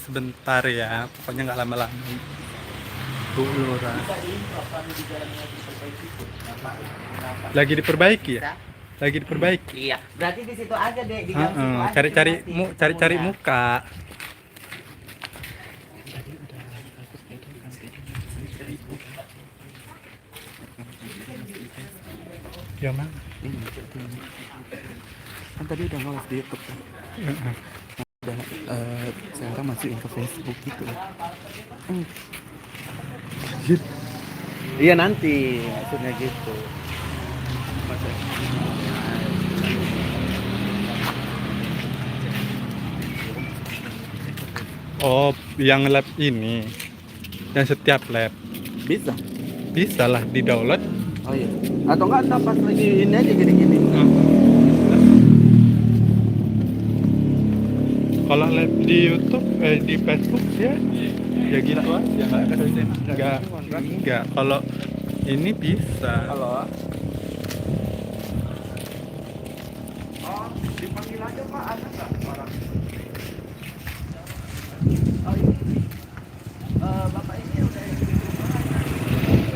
sebentar ya, pokoknya nggak lama-lama. Bu Lura. Lagi diperbaiki ya? Lagi diperbaiki. Iya. Berarti di situ aja deh, di gang situ aja. Cari-cari muka. Ya mang. Kan tadi udah nge-live di YouTube kan. Udah sekarang masukin ke Facebook gitu. Iya nanti maksudnya gitu. Oh, yang lab ini, yang setiap lab Bisa. bisa lah di download. Oh iya. Atau enggak ntar pas lagi ini aja gini-gini. Kalau live di YouTube, di Facebook ya gitu aja. Enggak. Kalau ini bisa. Halo. Oh, dipanggil aja Pak, ada nggak orang? Oh ini. Bapak ini udah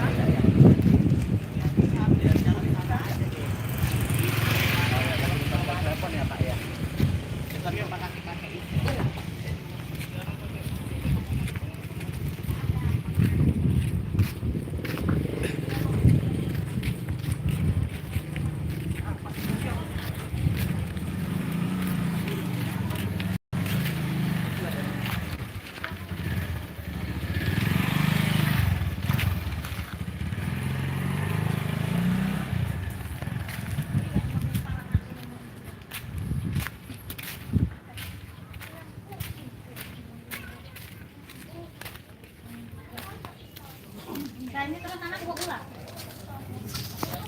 ada ya? Telepon ya Pak ya.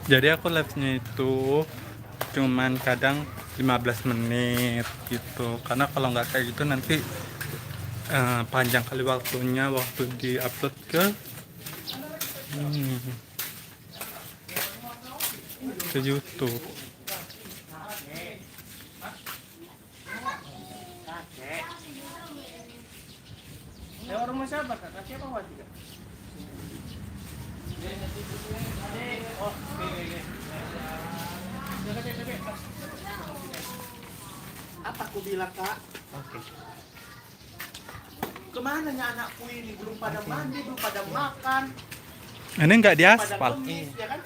Jadi aku live-nya itu cuman kadang 15 menit gitu. Karena kalau nggak kayak gitu nanti panjang kali waktunya waktu di-upload ke YouTube. Lewat rumah siapa Kak? Kakek apa Wati Kak? Apa aku bilang Kak? Oke. Kemana nya anakku ini? Belum pada mandi, belum pada makan. Ini nggak Pada diaspal. pengemis, ya kan?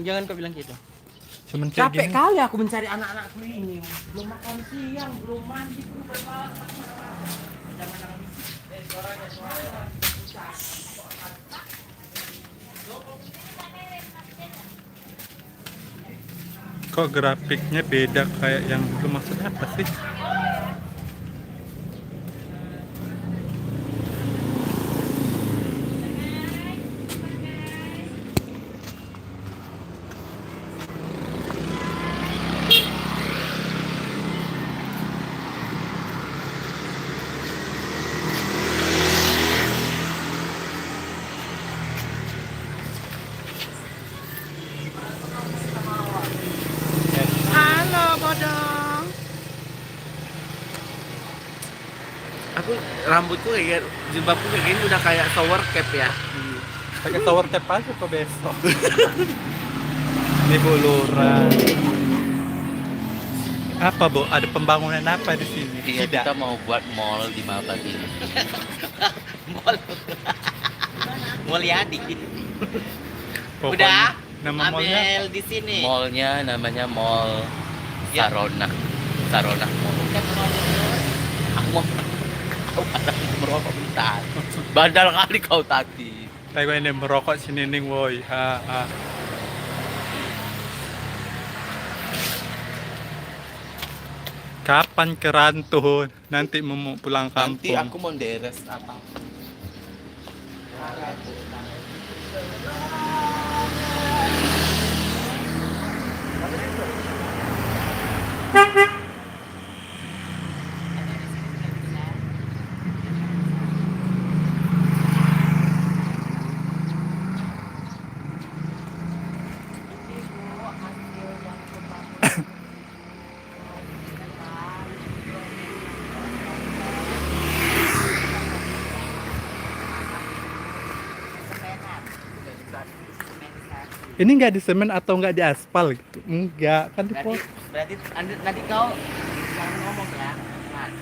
Jangan kau bilang gitu. Cuman kayak Capek gini. kali aku mencari anak-anakku ini. Belum makan siang, belum mandi, belum bermakan. Jangan nangis. Suaranya. Kok grafiknya beda kayak yang dulu, maksudnya apa sih? Halo, bodong. Aku rambutku kayak jilbabku kayak gini udah kayak shower cap ya. Pakai tower cap aja kok besok. Ini Bu Lura. Apa Bu? Ada pembangunan apa di sini? Iya, Tidak. kita mau buat mall di Mabat ini. Mall. Mall Yadi. Pokoknya Udah. nama mallnya Ambil di sini. Mallnya namanya Mall Sarona. Sarona Mall. Aku mau kau ada merokok bentar. Bandal kali kau tadi. Tayo ini merokok sini ning woi. Kapan kerantun? Nanti mau pulang Nanti kampung. aku mau deres apa? Ini nggak di semen atau nggak di aspal gitu? Enggak, kan di Berarti nanti kau jangan ngomong ya. Mas.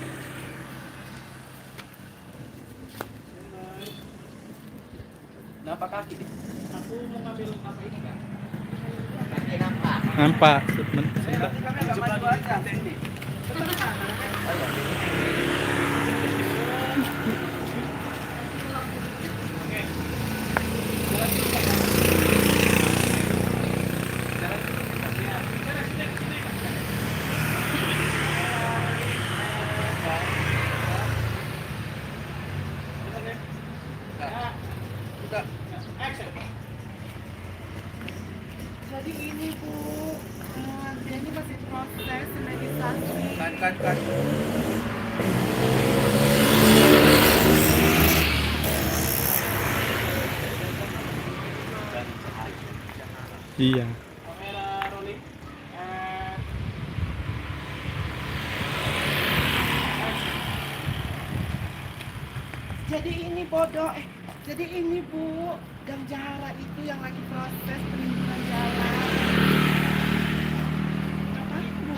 Kenapa kaki? Aku mau ngambil apa ini kan? Kaki nampak. nampak. Maju aja. Jadi ini Bu, dia ini masih proses medisasi. Kan. Iya. Kamera rolling. Jadi ini bodoh, jadi ini Bu, Gang Jahara itu yang lagi proses penimbunan jalan. Apa Bu?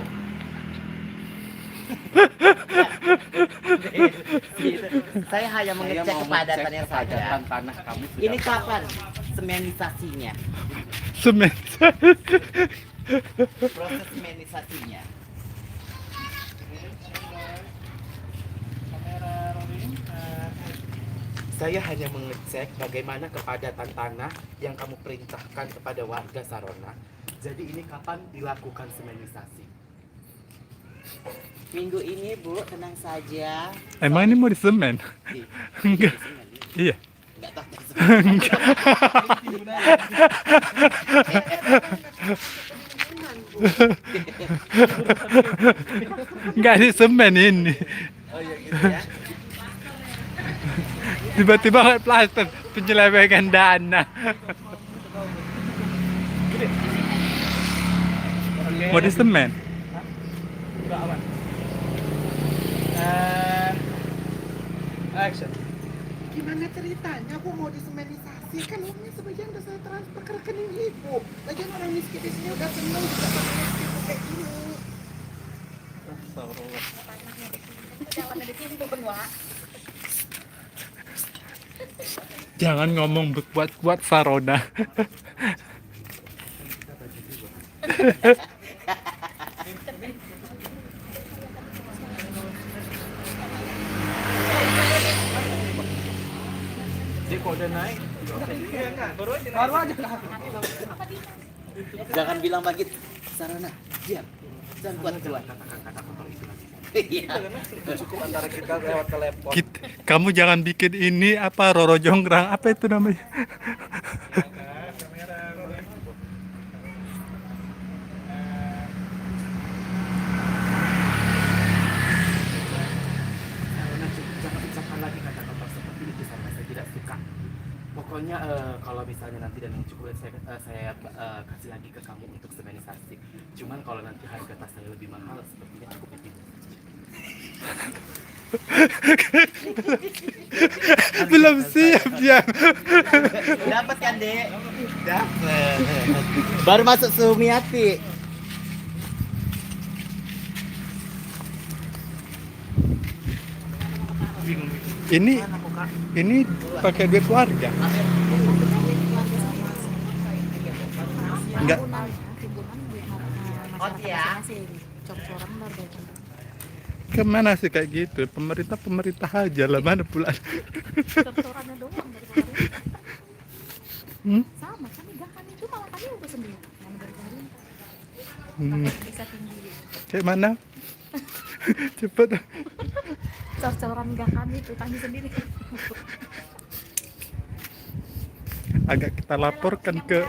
Saya hanya mengecek kepadatannya saja. Tanah kamu Ini kapan semenisasinya? Semen. Proses semenisasinya. kamera rolling. Saya hanya mengecek bagaimana kepadatan tanah yang kamu perintahkan kepada warga Sarona. Jadi ini kapan dilakukan semenisasi? Minggu ini Bu, tenang saja. Emang ini mau di semen? Enggak. Iya. Enggak tahu. Enggak di semen ini. Oh iya gitu ya. Tiba-tiba kayak plaster penyelewengan dana. Mau di semen? Enggak aman. Action. Gimana ceritanya Bu mau disemenisasi? Kan uangnya sebagian udah saya transfer ke rekening Ibu. Lagian orang miskin di sini udah seneng juga sama miskin kayak gini. Jangan ngomong berkuat-kuat Sarona. Dia kode naik. Baru aja. Jangan bilang bangkit. Sarana, diam. Jangan kuat-kuat. Iya. Cukup antara kita lewat telepon. Kamu jangan bikin ini apa Roro Jonggrang apa itu namanya? Kamera rolling. Sarona, jangan ucapkan lagi kata-kata seperti itu Sarona. Saya tidak suka. Pokoknya kalau misalnya nanti dan yang cukup saya kasih lagi ke kamu untuk semenisasi. Cuman kalau nanti harga tas saya lebih mahal, sepertinya cukup itu. Belum siap dia. Dapat kan, Dek? Dapat. Baru masuk Sumiati. Ini pakai duit warga. Enggak. Oh, ya. Kemana sih kayak gitu? Pemerintah aja lah, mana pula. Doktorannya doang dari kemarin. Hmm? Sama kami gak kami itu malah kami udah sendiri yang dari kemarin Hmm. bisa tinggi Kayak mana? Cepet. cor-coran gak kami itu kami sendiri. Agak kita laporkan ke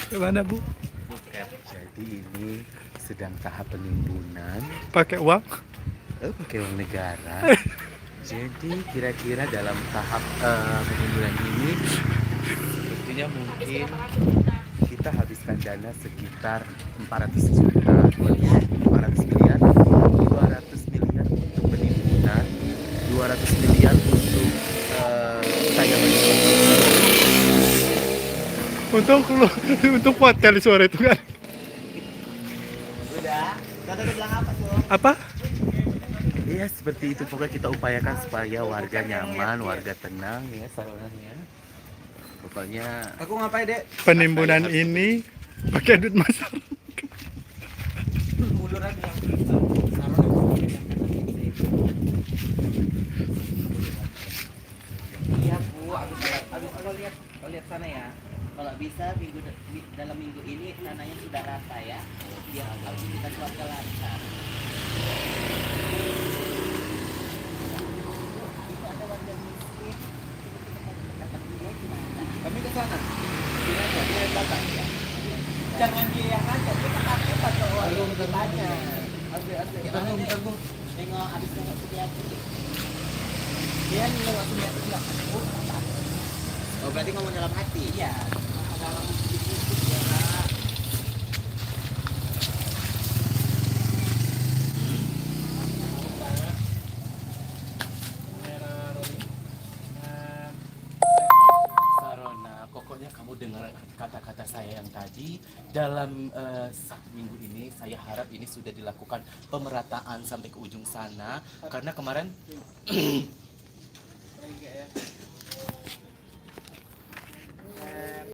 ke mana Bu? Jadi ini sedang tahap penimbunan. Pakai uang? Pakai uang negara. Jadi kira-kira dalam tahap penimbunan ini sepertinya mungkin kita habiskan dana sekitar 400 juta, 400 miliar, 200 miliar untuk penimbunan, 200 miliar untuk saya menimbunan. Untung kuat kali suara itu kan. Udah. Tata bilang apa tuh? Apa? Iya seperti itu, pokoknya kita upayakan supaya warga nyaman, warga tenang ya sarannya. Pokoknya Aku ngapain, Dek? Penimbunan ini pakai duit masyarakat. Mundur aja yang Iya, Bu. Abis lo lihat sana ya. Kalau bisa dalam minggu ini tanahnya sudah rata ya. Biar aktivitas warga lancar. Itu ada warga miskin. Kami ke sana. Dia aja, dia yang datang ya. Jangan dia yang ngajak, dia ketakutan kalau orang ditanya. Tunggu. Tengok, abis nengok Sugiyati. Dia nengok Sugiyati bilang, oh berarti ngomong dalam hati? Iya. Dalam hati ya. Sarona, pokoknya kamu dengar kata-kata saya yang tadi. Dalam 1 minggu ini, saya harap ini sudah dilakukan pemerataan sampai ke ujung sana. Karena kemarin